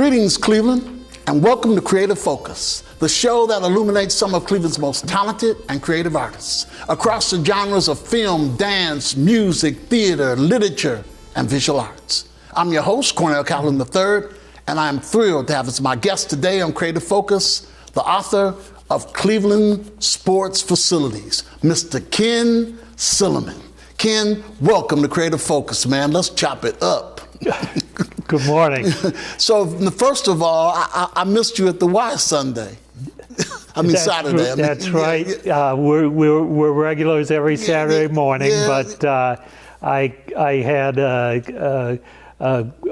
Greetings, Cleveland, and welcome to Creative Focus, the show that illuminates some of Cleveland's most talented and creative artists across the genres of film, dance, music, theater, literature, and visual arts. I'm your host, Cornell Calhoun III, and I am thrilled to have as my guest today on Creative Focus, the author of Cleveland Sports Facilities, Mr. Ken Silliman. Ken, welcome to Creative Focus, man. Let's chop it up. Good morning. So, first of all, I missed you at the Y Sunday. Saturday. That's right. We're regulars every Saturday morning, but I had a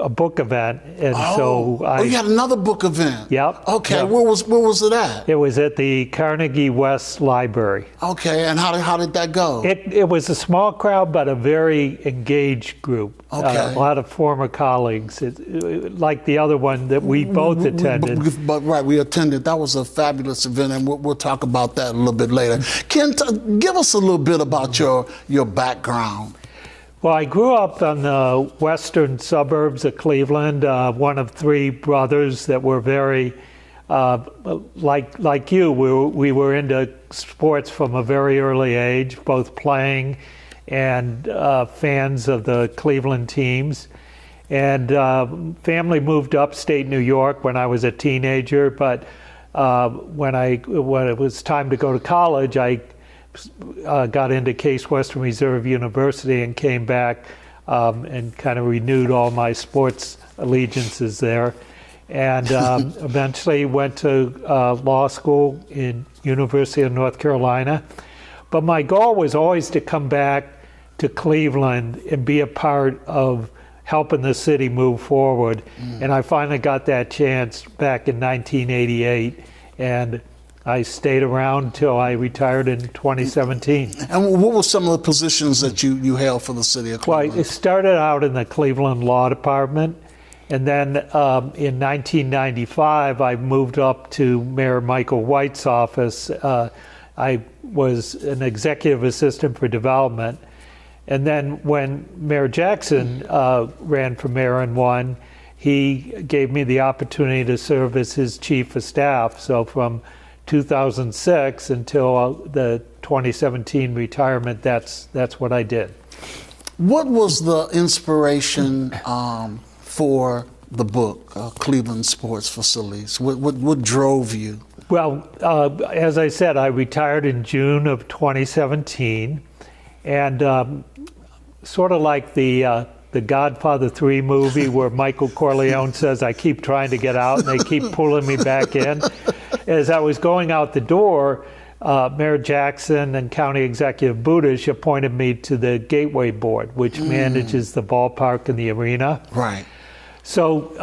book event, and you had another book event. Yep. Okay. Yep. Where was it at? It was at the Carnegie West Library. Okay. And how did that go? It was a small crowd, but a very engaged group. Okay. A lot of former colleagues, like the other one that we both attended. But we attended. That was a fabulous event, and we'll talk about that a little bit later. Ken, give us a little bit about your background. Well, I grew up in the western suburbs of Cleveland, one of three brothers that were very, like you, we were into sports from a very early age, both playing and fans of the Cleveland teams. And family moved upstate New York when I was a teenager, but when it was time to go to college, I got into Case Western Reserve University and came back and kind of renewed all my sports allegiances there. And eventually went to law school in University of North Carolina. But my goal was always to come back to Cleveland and be a part of helping the city move forward. And I finally got that chance back in 1988. And I stayed around until I retired in 2017. And what were some of the positions that you held for the city of Cleveland? Well, it started out in the Cleveland Law Department, and then in 1995, I moved up to Mayor Michael White's office. I was an executive assistant for development. And then when Mayor Jackson ran for mayor and won, he gave me the opportunity to serve as his chief of staff. So from 2006 until the 2017 retirement, that's what I did. What was the inspiration for the book, Cleveland Sports Facilities? What drove you? Well, as I said, I retired in June of 2017, and sort of like the Godfather 3 movie where Michael Corleone says, I keep trying to get out and they keep pulling me back in. As I was going out the door, Mayor Jackson and County Executive Budish appointed me to the Gateway Board, which manages the ballpark and the arena. Right. So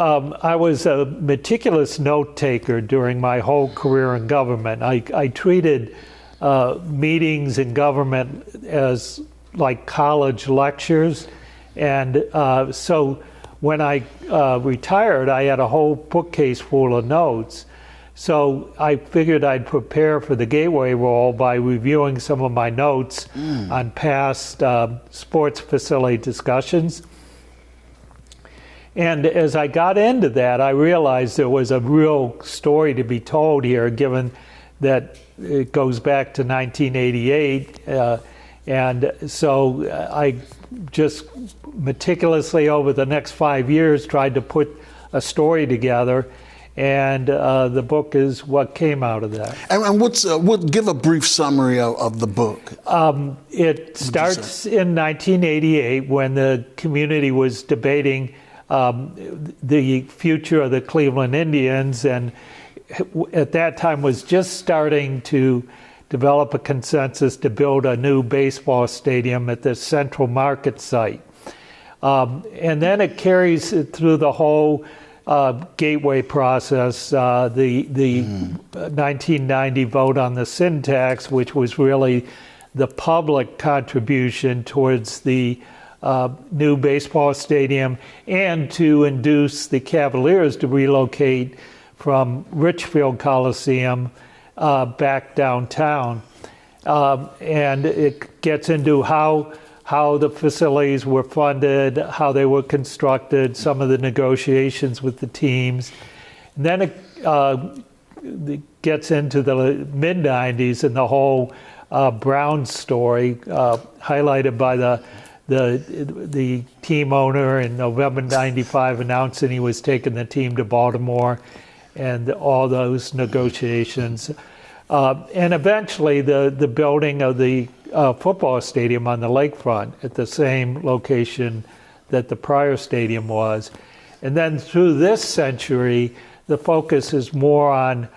I was a meticulous note taker during my whole career in government. I treated meetings in government as like college lectures. And so when I retired, I had a whole bookcase full of notes. So I figured I'd prepare for the Gateway role by reviewing some of my notes on past sports facility discussions. And as I got into that, I realized there was a real story to be told here, given that it goes back to 1988. And so I just meticulously over the next 5 years tried to put a story together. And the book is what came out of that. And give a brief summary of the book. It starts in 1988 when the community was debating the future of the Cleveland Indians, and at that time was just starting to develop a consensus to build a new baseball stadium at the Central Market site. And then it carries it through the whole Gateway process, the 1990 vote on the sin tax, which was really the public contribution towards the new baseball stadium and to induce the Cavaliers to relocate from Richfield Coliseum back downtown. And it gets into how the facilities were funded, how they were constructed, some of the negotiations with the teams. And then it gets into the mid-'90s and the whole Brown story, highlighted by the team owner in November '95 announcing he was taking the team to Baltimore, and all those negotiations. And eventually the building of the football stadium on the lakefront at the same location that the prior stadium was. And then through this century, the focus is more on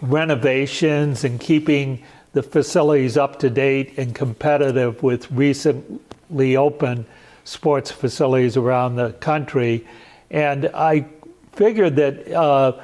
renovations and keeping the facilities up to date and competitive with recently opened sports facilities around the country. And I figured that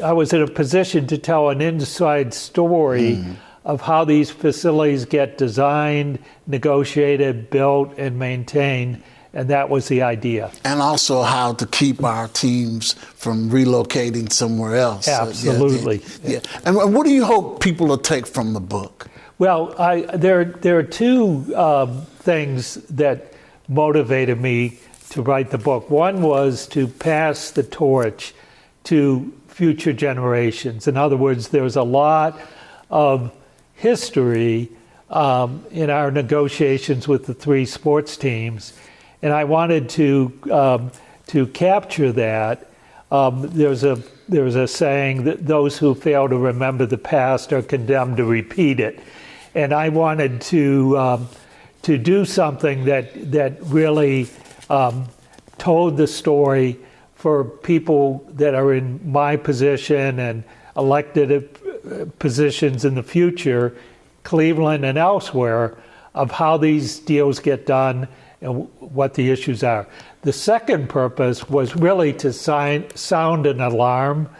I was in a position to tell an inside story of how these facilities get designed, negotiated, built, and maintained. And that was the idea. And also how to keep our teams from relocating somewhere else. Absolutely. Yeah. And what do you hope people will take from the book? Well, there are two things that motivated me to write the book. One was to pass the torch to future generations. In other words, there's a lot of history in our negotiations with the three sports teams. And I wanted to capture that. There's a saying that those who fail to remember the past are condemned to repeat it. And I wanted to do something that really told the story for people that are in my position and elected positions in the future, Cleveland and elsewhere, of how these deals get done and what the issues are. The second purpose was really to sound an alarm,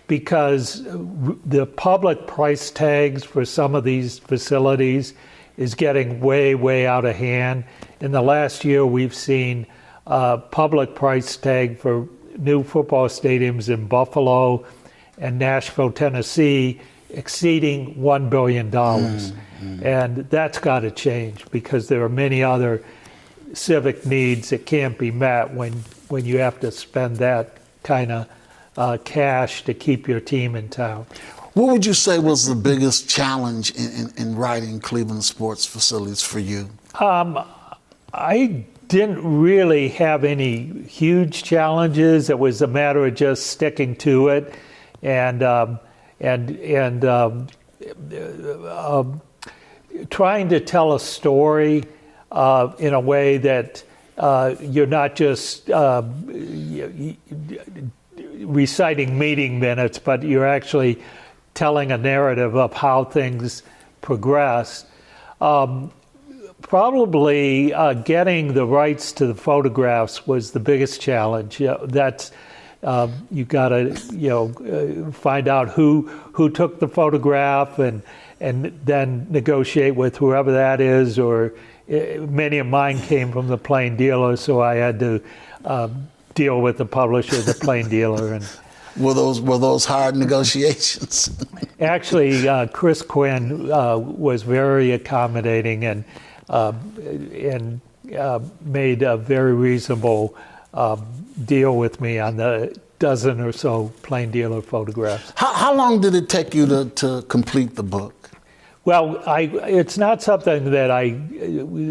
because the public price tags for some of these facilities is getting way, way out of hand. In the last year, we've seen public price tag for new football stadiums in Buffalo and Nashville, Tennessee, exceeding $1 billion. And that's got to change, because there are many other civic needs that can't be met when you have to spend that kind of cash to keep your team in town. What would you say was the biggest challenge in writing Cleveland sports facilities for you? I didn't really have any huge challenges. It was a matter of just sticking to it and trying to tell a story in a way that you're not just reciting meeting minutes, but you're actually telling a narrative of how things progress. Probably getting the rights to the photographs was the biggest challenge. That's you got to find out who took the photograph and then negotiate with whoever that is. Or many of mine came from the plain dealer, so I had to deal with the publisher, the plain dealer, and. Were those hard negotiations? Actually, Chris Quinn was very accommodating and made a very reasonable deal with me on the dozen or so plain dealer photographs. How long did it take you to complete the book? Well, it's not something that I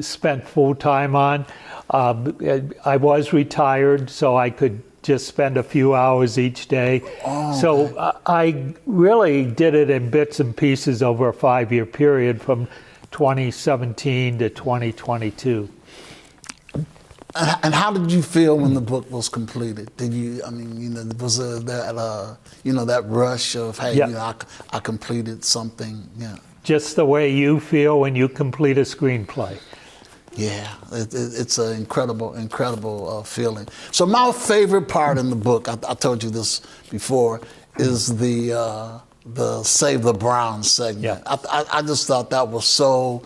spent full time on. I was retired, so I could just spend a few hours each day. Oh, so okay. I really did it in bits and pieces over a 5-year period from 2017 to 2022. And how did you feel when the book was completed? Did you, was there that rush of, hey, yeah. I completed something? Yeah. Just the way you feel when you complete a screenplay. Yeah, it's an incredible feeling. So my favorite part in the book, I told you this before, is the Save the Browns segment. Yeah. I just thought that was so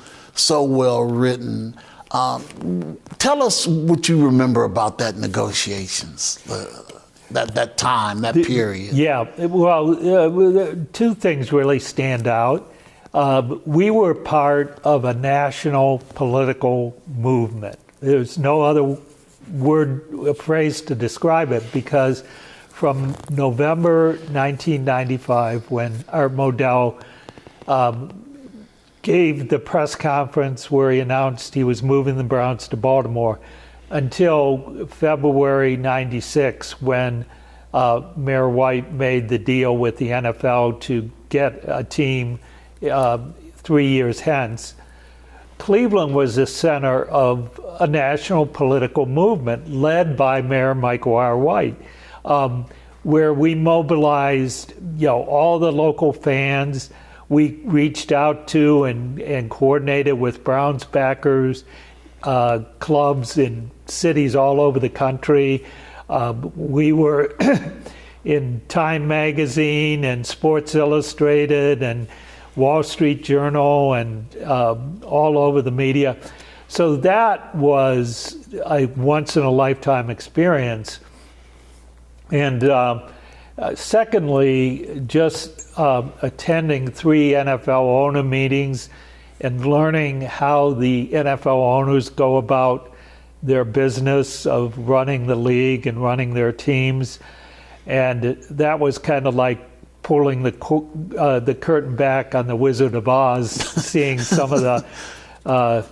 well written. Tell us what you remember about that negotiations, that time, that period. Yeah, well, two things really stand out. We were part of a national political movement. There's no other a phrase to describe it, because from November 1995, when Art Modell gave the press conference where he announced he was moving the Browns to Baltimore, until February 96, when Mayor White made the deal with the NFL to get a team 3 years hence, Cleveland was the center of a national political movement led by Mayor Michael R. White, where we mobilized, all the local fans. We reached out to and coordinated with Browns backers, clubs in cities all over the country. We were in Time Magazine and Sports Illustrated and Wall Street Journal and all over the media. So that was a once-in-a-lifetime experience. And secondly, just attending 3 NFL owner meetings and learning how the NFL owners go about their business of running the league and running their teams. And that was kind of like pulling the curtain back on The Wizard of Oz, seeing some of the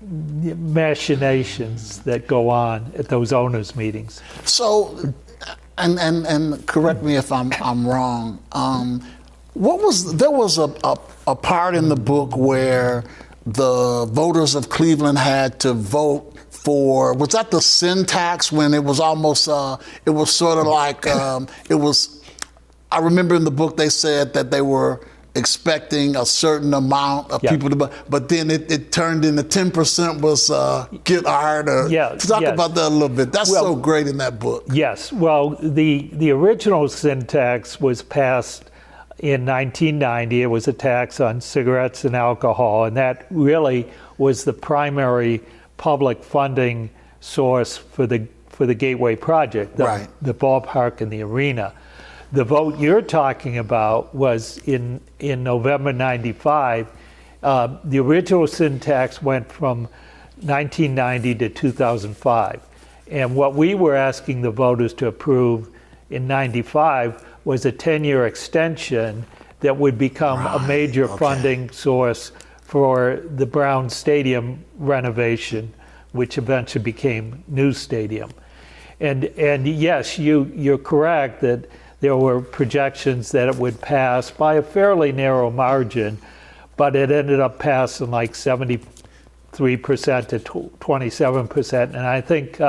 machinations that go on at those owners' meetings. So, and correct me if I'm wrong. There was a part in the book where the voters of Cleveland had to vote for, was that the sin tax, when it was almost it was sort of like it was. I remember in the book they said that they were expecting a certain amount of people to, but then it turned into 10% was get hired. Talk about that a little bit. That's so great in that book. Yes. Well, the original sin tax was passed in 1990. It was a tax on cigarettes and alcohol, and that really was the primary public funding source for the Gateway project, the ballpark and the arena. The vote you're talking about was in November 95. The original sin tax went from 1990 to 2005. And what we were asking the voters to approve in 95 was a 10-year extension that would become a major funding source for the Browns Stadium renovation, which eventually became New Stadium. And yes, you're correct that there were projections that it would pass by a fairly narrow margin, but it ended up passing like 73% to 27%. And I think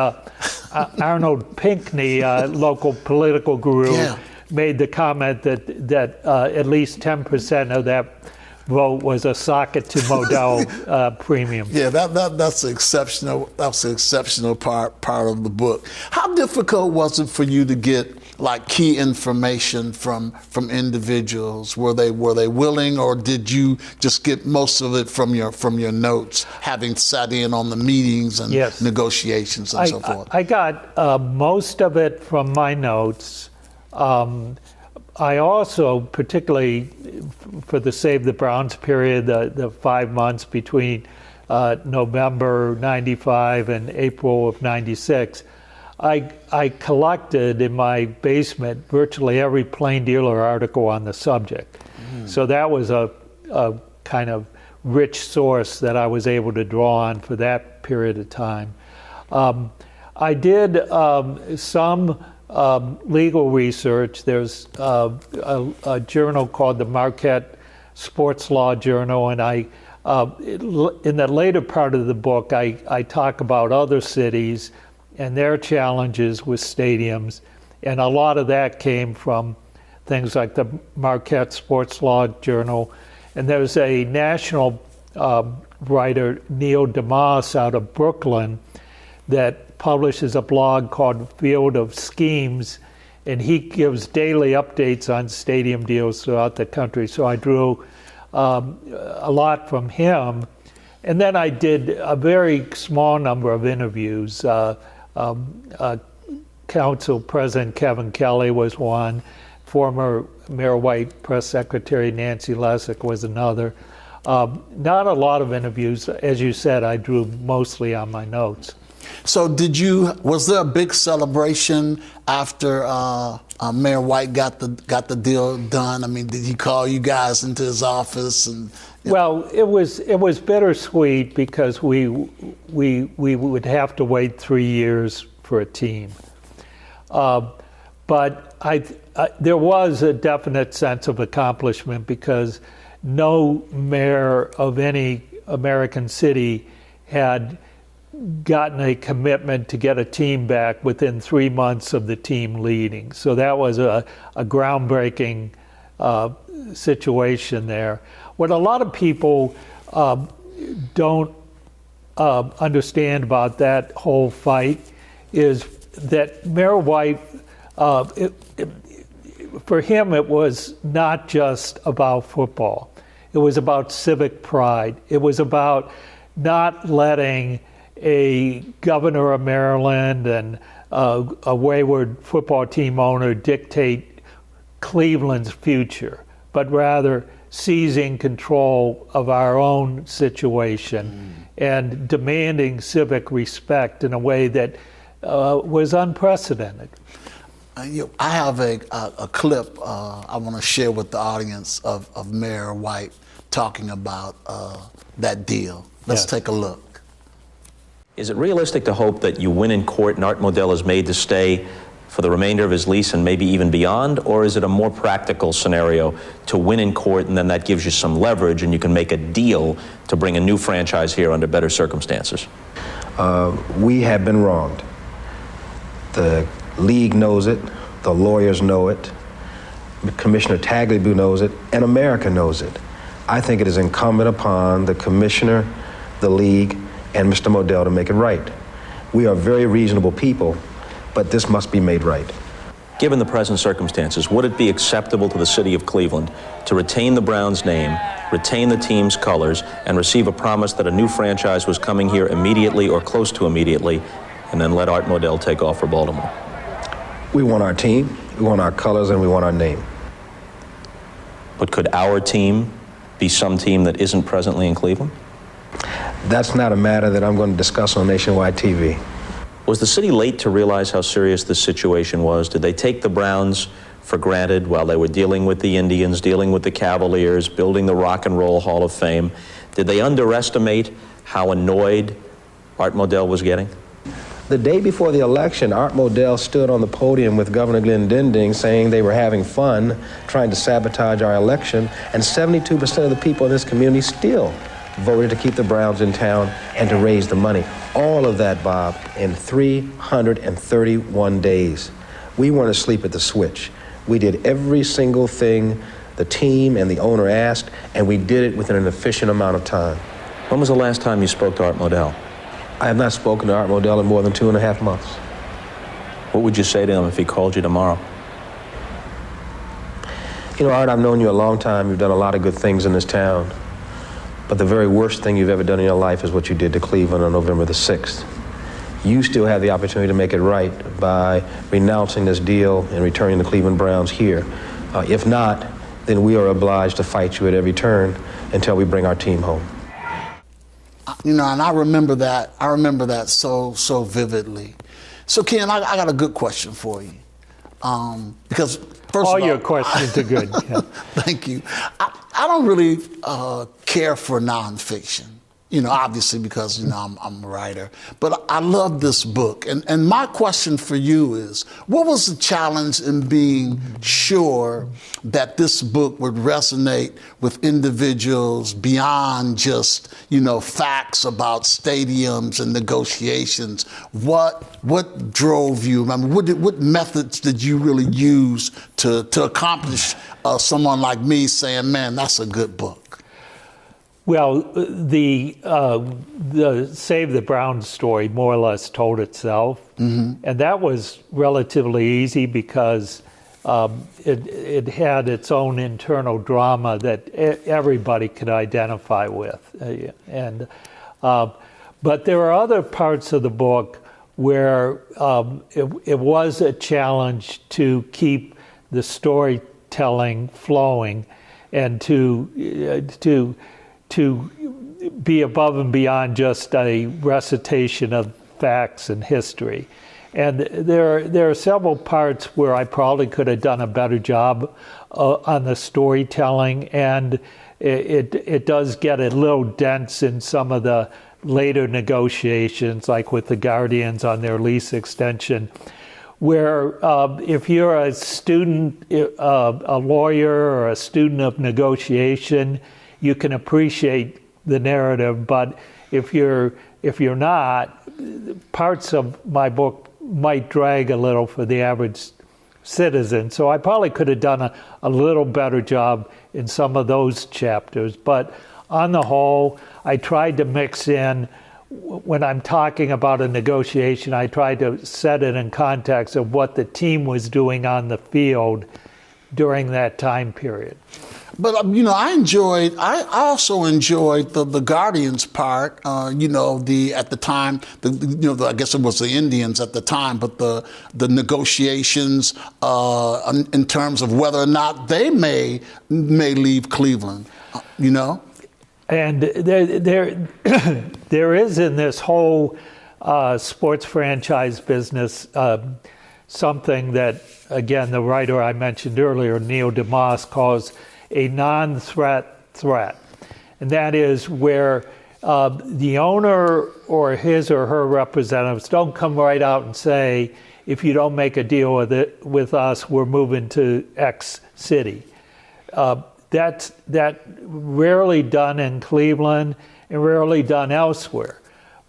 Arnold Pinckney, local political guru, made the comment that at least 10% of that vote was a socket to Modell premium. Yeah, that's exceptional. That's an exceptional part of the book. How difficult was it for you to get like key information from individuals? Were they willing, or did you just get most of it from your notes, having sat in on the meetings and negotiations and so forth? I got most of it from my notes. I also, particularly for the Save the Browns period, the 5 months between November 95 and April of 96, I collected in my basement virtually every Plain Dealer article on the subject. So that was a kind of rich source that I was able to draw on for that period of time. I did some legal research. There's a journal called the Marquette Sports Law Journal, and in the later part of the book, I talk about other cities and their challenges with stadiums, and a lot of that came from things like the Marquette Sports Law Journal. And there's a national writer, Neil DeMoss, out of Brooklyn, that publishes a blog called Field of Schemes, and he gives daily updates on stadium deals throughout the country. So I drew a lot from him. And then I did a very small number of interviews. Council President Kevin Kelly was one. Former Mayor White Press Secretary Nancy Lessick was another. Not a lot of interviews. As you said, I drew mostly on my notes. So was there a big celebration after Mayor White got the deal done? I mean, did he call you guys into his office? Well, it was bittersweet because we would have to wait 3 years for a team. But there was a definite sense of accomplishment because no mayor of any American city had gotten a commitment to get a team back within 3 months of the team leading. So that was a groundbreaking situation there. What a lot of people don't understand about that whole fight is that Mayor White, for him, it was not just about football. It was about civic pride. It was about not letting a governor of Maryland and a wayward football team owner dictate Cleveland's future, but rather seizing control of our own situation and demanding civic respect in a way that was unprecedented. I have a clip I want to share with the audience of Mayor White talking about that deal. Let's take a look. Is it realistic to hope that you win in court and Art Modell is made to stay for the remainder of his lease and maybe even beyond? Or is it a more practical scenario to win in court and then that gives you some leverage and you can make a deal to bring a new franchise here under better circumstances? We have been wronged. The league knows it, the lawyers know it, Commissioner Tagliabue knows it, and America knows it. I think it is incumbent upon the commissioner, the league, and Mr. Modell to make it right. We are very reasonable people, but this must be made right. Given the present circumstances, would it be acceptable to the city of Cleveland to retain the Browns' name, retain the team's colors, and receive a promise that a new franchise was coming here immediately or close to immediately, and then let Art Modell take off for Baltimore? We want our team, we want our colors, and we want our name. But could our team be some team that isn't presently in Cleveland? That's not a matter that I'm going to discuss on nationwide TV. Was the city late to realize how serious this situation was? Did they take the Browns for granted while they were dealing with the Indians, dealing with the Cavaliers, building the Rock and Roll Hall of Fame? Did they underestimate how annoyed Art Modell was getting? The day before the election, Art Modell stood on the podium with Governor Glenn Dending saying they were having fun trying to sabotage our election, and 72% of the people in this community still voted to keep the Browns in town and to raise the money. All of that, Bob, in 331 days. We weren't asleep at the switch. We did every single thing the team and the owner asked, and we did it within an efficient amount of time. When was the last time you spoke to Art Modell? I have not spoken to Art Modell in more than 2.5 months. What would you say to him if he called you tomorrow? You know, Art, I've known you a long time. You've done a lot of good things in this town. But the very worst thing you've ever done in your life is what you did to Cleveland on November the 6th. You still have the opportunity to make it right by renouncing this deal and returning the Cleveland Browns here. If not, then we are obliged to fight you at every turn until we bring our team home. You know, and I remember that so vividly. So Ken, I got a good question for you. Because first all of all, your questions are good. Yeah. Thank you. I don't really care for nonfiction, you know, obviously because, you know, I'm a writer. But I love this book. And my question for you is, what was the challenge in being sure that this book would resonate with individuals beyond just, you know, facts about stadiums and negotiations? What drove you? I mean, what methods did you really use to accomplish someone like me saying, man, that's a good book? Well, the Save the Browns story more or less told itself, and that was relatively easy because it had its own internal drama that everybody could identify with, but there are other parts of the book where it was a challenge to keep the storytelling flowing and to be above and beyond just a recitation of facts and history. And there are several parts where I probably could have done a better job on the storytelling, and it does get a little dense in some of the later negotiations, like with the Guardians on their lease extension, where if you're a student, a lawyer, or a student of negotiation, you can appreciate the narrative. But if you're not, parts of my book might drag a little for the average citizen. So I probably could have done a little better job in some of those chapters. But on the whole, I tried to mix in, when I'm talking about a negotiation, I tried to set it in context of what the team was doing on the field during that time period. But I also enjoyed the Guardians part. At the time, I guess it was the Indians at the time, but the negotiations in terms of whether or not they may leave Cleveland. And there is in this whole sports franchise business something that, again, the writer I mentioned earlier, Neil DeMoss, calls a non-threat threat. And that is where the owner or his or her representatives don't come right out and say, if you don't make a deal with us, we're moving to X city. That's rarely done in Cleveland and rarely done elsewhere.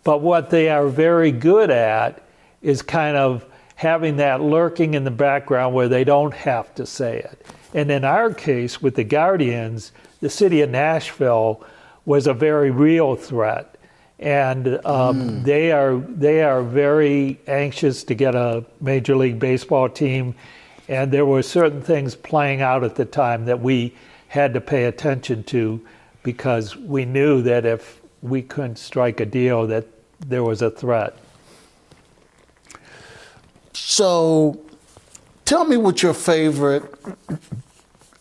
But what they are very good at is kind of having that lurking in the background where they don't have to say it. And in our case, with the Guardians, the city of Nashville was a very real threat. And they are very anxious to get a Major League Baseball team. And there were certain things playing out at the time that we had to pay attention to, because we knew that if we couldn't strike a deal, that there was a threat. So tell me what your favorite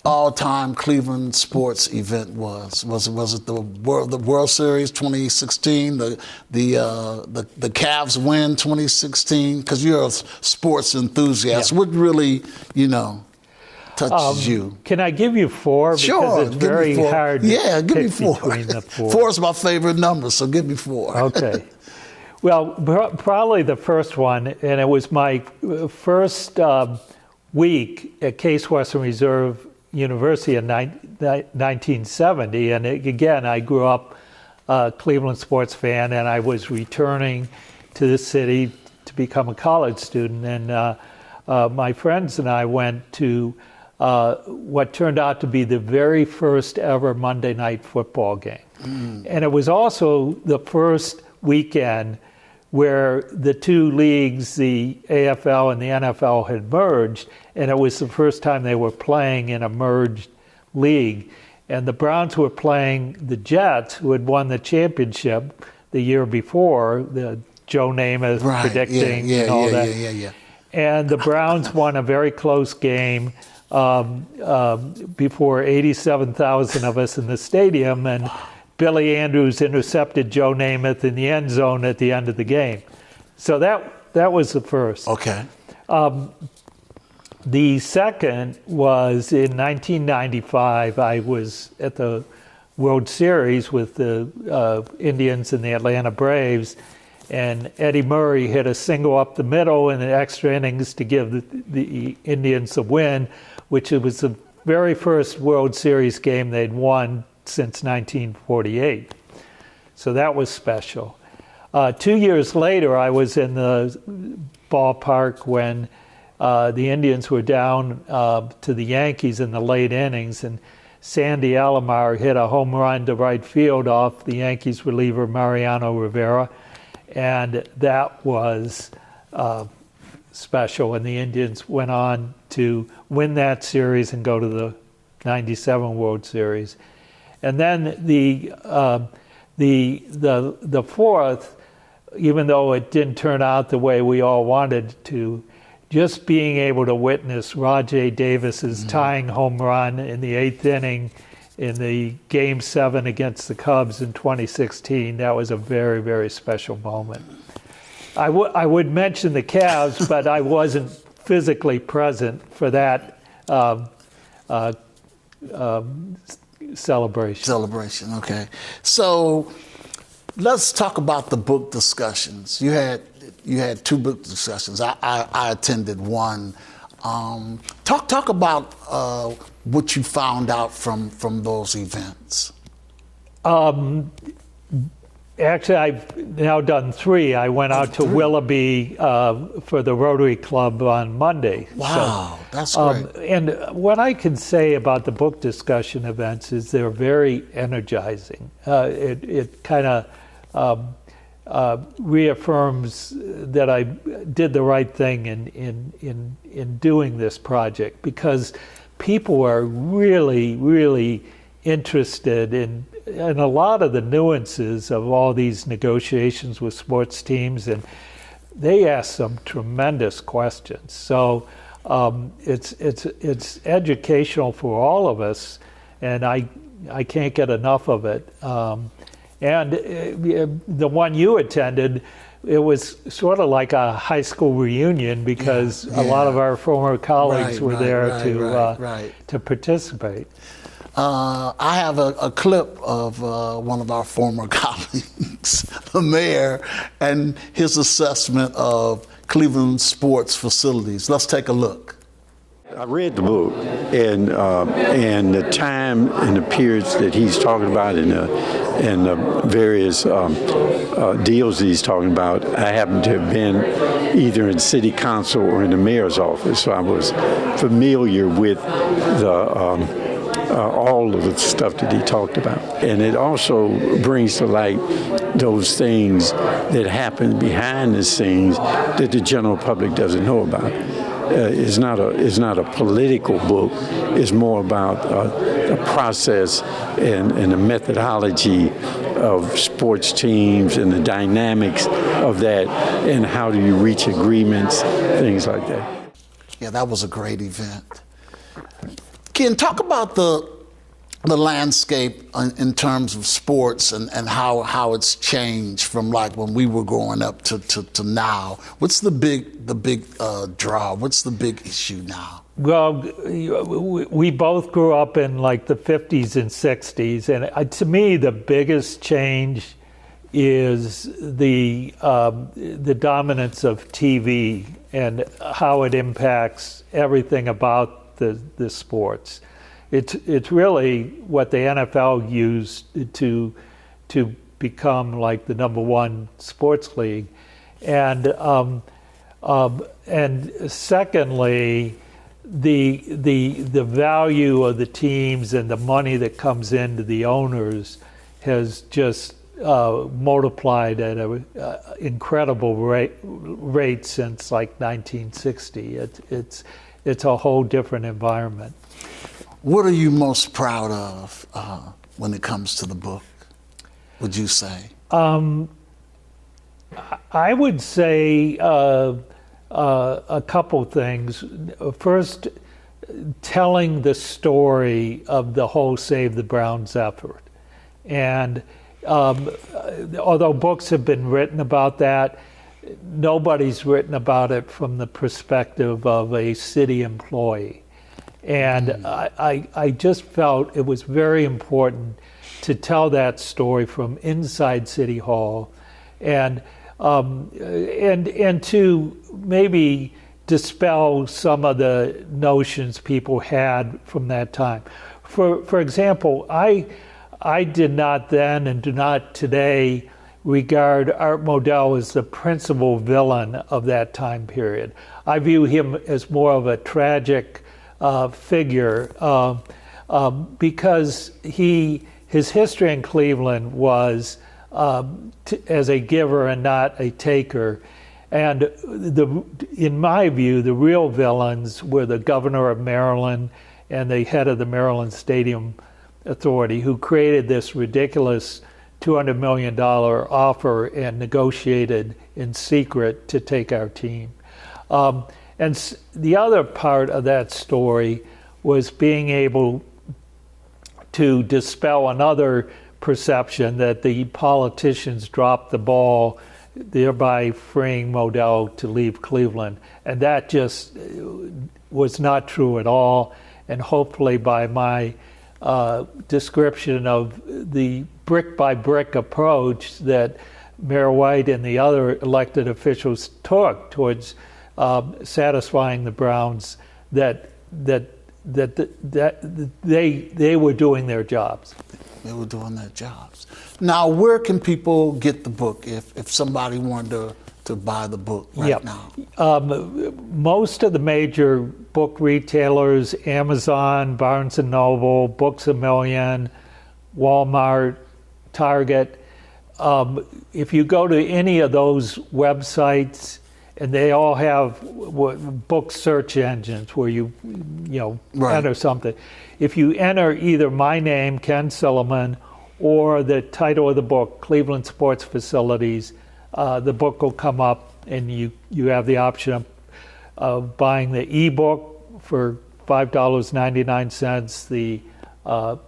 all-time Cleveland sports event was. Was it the World Series 2016, the Cavs win 2016? Because you're a sports enthusiast. Yeah. What really, touches you? Can I give you four? Sure. Because it's very hard to give me pick four. between the four. Four is my favorite number, so give me four. Okay. Well, probably the first one, and it was my first week at Case Western Reserve University in 1970. And again, I grew up a Cleveland sports fan, and I was returning to the city to become a college student. And my friends and I went to what turned out to be the very first ever Monday night football game. And it was also the first weekend where the two leagues, the AFL and the NFL, had merged, and it was the first time they were playing in a merged league. And the Browns were playing the Jets, who had won the championship the year before, the Joe Namath predicting and all that. Yeah. And the Browns won a very close game before 87,000 of us in the stadium, and Billy Andrews intercepted Joe Namath in the end zone at the end of the game. So that was the first. Okay. The second was in 1995. I was at the World Series with the Indians and the Atlanta Braves, and Eddie Murray hit a single up the middle in the extra innings to give the Indians the win, which it was the very first World Series game they'd won since 1948. So that was special. 2 years later, I was in the ballpark when the Indians were down to the Yankees in the late innings, and Sandy Alomar hit a home run to right field off the Yankees reliever Mariano Rivera, and that was special. And the Indians went on to win that series and go to the '97 World Series. And then the fourth, even though it didn't turn out the way we all wanted to, just being able to witness Rajay Davis's tying home run in the eighth inning in the Game 7 against the Cubs in 2016, that was a very, very special moment. I would mention the Cavs, but I wasn't physically present for that celebration. Celebration, okay. So let's talk about the book discussions. You had 2 book discussions. I attended one. Talk about what you found out from those events. Actually, I've now done 3. I went out to 3. Willoughby for the Rotary Club on Monday. Wow, that's great. And what I can say about the book discussion events is they're very energizing. It kind of reaffirms that I did the right thing in doing this project, because people are really, really interested in a lot of the nuances of all these negotiations with sports teams, and they ask some tremendous questions. So it's educational for all of us, and I can't get enough of it. And the one you attended, it was sort of like a high school reunion, because a lot of our former colleagues were there to participate. I have a clip of one of our former colleagues, the mayor, and his assessment of Cleveland sports facilities. Let's take a look. I read the book, and the time and the periods that he's talking about, and the various deals that he's talking about. I happen to have been either in city council or in the mayor's office, so I was familiar with all of the stuff that he talked about. And it also brings to light those things that happen behind the scenes that the general public doesn't know about. It's not a political book. It's more about the process and the methodology of sports teams and the dynamics of that, and how do you reach agreements, things like that. Yeah, that was a great event. Ken, talk about the landscape in terms of sports and how it's changed from like when we were growing up to now. What's the big draw? What's the big issue now? Well, we both grew up in like the 50s and 60s, and to me the biggest change is the dominance of TV and how it impacts everything about the sports. It's really what the NFL used to become like the #1 sports league, and secondly, the value of the teams and the money that comes into the owners has just multiplied at an incredible rate since like 1960. It's a whole different environment. What are you most proud of when it comes to the book, would you say? I would say a couple things. First, telling the story of the whole Save the Browns effort. And although books have been written about that, nobody's written about it from the perspective of a city employee. And I just felt it was very important to tell that story from inside City Hall, and to maybe dispel some of the notions people had from that time. For example, I did not then and do not today regard Art Modell as the principal villain of that time period. I view him as more of a tragic figure because his history in Cleveland was as a giver and not a taker. And in my view, the real villains were the governor of Maryland and the head of the Maryland Stadium Authority, who created this ridiculous $200 million offer and negotiated in secret to take our team. And the other part of that story was being able to dispel another perception that the politicians dropped the ball thereby freeing Modell to leave Cleveland. And that just was not true at all. And hopefully by my description of the brick-by-brick approach that Mayor White and the other elected officials took towards satisfying the Browns, that they were doing their jobs. They were doing their jobs. Now, where can people get the book if somebody wanted to buy the book right now? Most of the major book retailers, Amazon, Barnes & Noble, Books A Million, Walmart, Target, if you go to any of those websites, and they all have book search engines where you enter something. If you enter either my name, Ken Silliman, or the title of the book, Cleveland Sports Facilities, the book will come up, and you have the option of buying the ebook for $5.99, the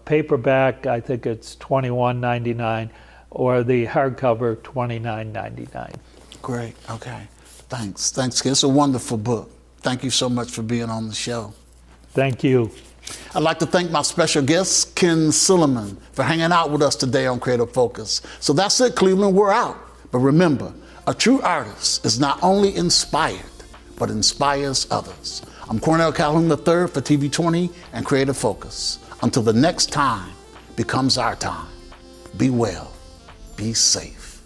paperback, I think it's $21.99, or the hardcover, $29.99. Great. Okay. Thanks. Ken. It's a wonderful book. Thank you so much for being on the show. Thank you. I'd like to thank my special guest, Ken Silliman, for hanging out with us today on Creative Focus. So that's it, Cleveland. We're out. But remember, a true artist is not only inspired, but inspires others. I'm Cornell Calhoun III for TV 20 and Creative Focus. Until the next time becomes our time, be well, be safe.